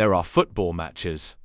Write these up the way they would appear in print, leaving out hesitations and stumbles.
There are football matches.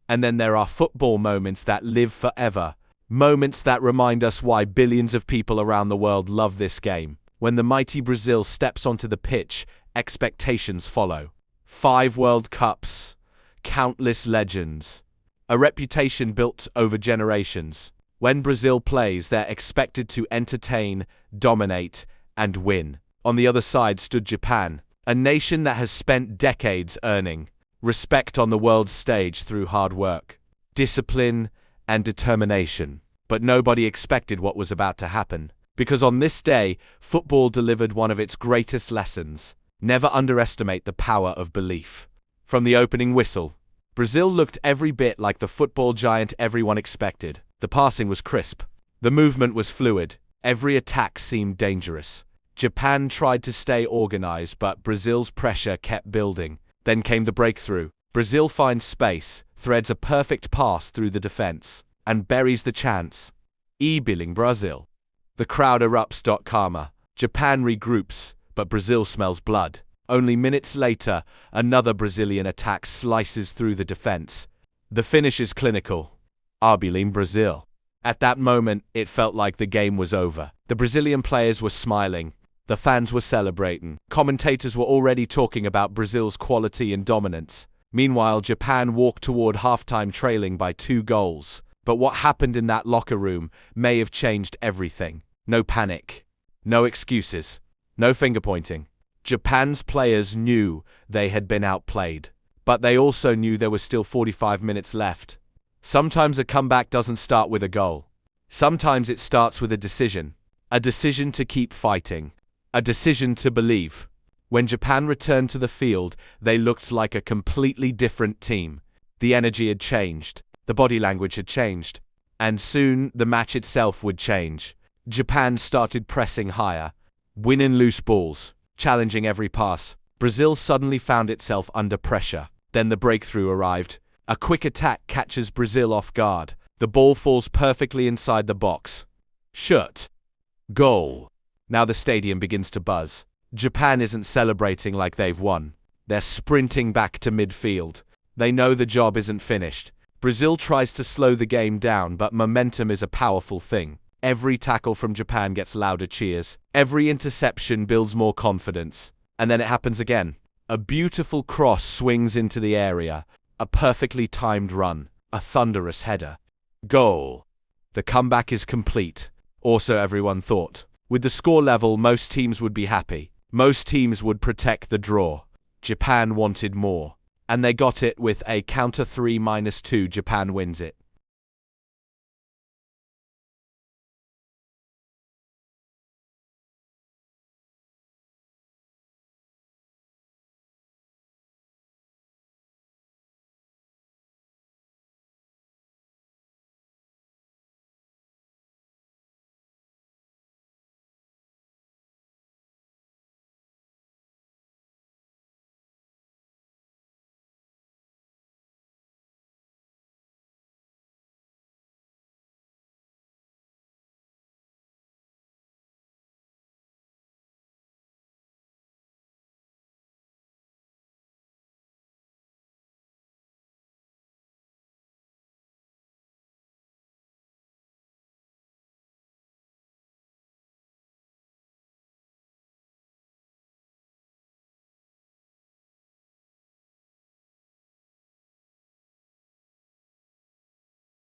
And then there are football moments that live forever. Moments that remind us why billions of people around the world love this game. When the mighty Brazil steps onto the pitch, expectations follow. 5 World Cups, countless legends, a reputation built over generations. When Brazil plays, they're expected to entertain, dominate, and win. On the other side stood Japan, a nation that has spent decades earning respect on the world stage through hard work, discipline, and determination. But nobody expected what was about to happen. Because on this day, football delivered one of its greatest lessons. Never underestimate the power of belief. From the opening whistle, Brazil looked every bit like the football giant everyone expected. The passing was crisp. The movement was fluid. Every attack seemed dangerous. Japan tried to stay organized, but Brazil's pressure kept building. Then came the breakthrough. Brazil finds space, threads a perfect pass through the defense, and buries the chance. E-billing Brazil. The crowd erupts. Karma. Japan regroups, but Brazil smells blood. Only minutes later, another Brazilian attack slices through the defense. The finish is clinical. E-billing Brazil. At that moment, it felt like the game was over. The Brazilian players were smiling. The fans were celebrating. Commentators were already talking about Brazil's quality and dominance. Meanwhile, Japan walked toward halftime trailing by 2 goals. But what happened in that locker room may have changed everything. No panic. No excuses. No finger-pointing. Japan's players knew they had been outplayed. But they also knew there was still 45 minutes left. Sometimes a comeback doesn't start with a goal. Sometimes it starts with a decision. A decision to keep fighting. A decision to believe. When Japan returned to the field, they looked like a completely different team. The energy had changed. The body language had changed. And soon, the match itself would change. Japan started pressing higher, winning loose balls, challenging every pass. Brazil suddenly found itself under pressure. Then the breakthrough arrived. A quick attack catches Brazil off guard. The ball falls perfectly inside the box. Shot. Goal. Now the stadium begins to buzz. Japan isn't celebrating like they've won. They're sprinting back to midfield. They know the job isn't finished. Brazil tries to slow the game down, but momentum is a powerful thing. Every tackle from Japan gets louder cheers. Every interception builds more confidence. And then it happens again. A beautiful cross swings into the area. A perfectly timed run. A thunderous header. Goal. The comeback is complete. Also, everyone thought. With the score level, most teams would be happy. Most teams would protect the draw. Japan wanted more. And they got it with a counter 3-2. Japan wins it.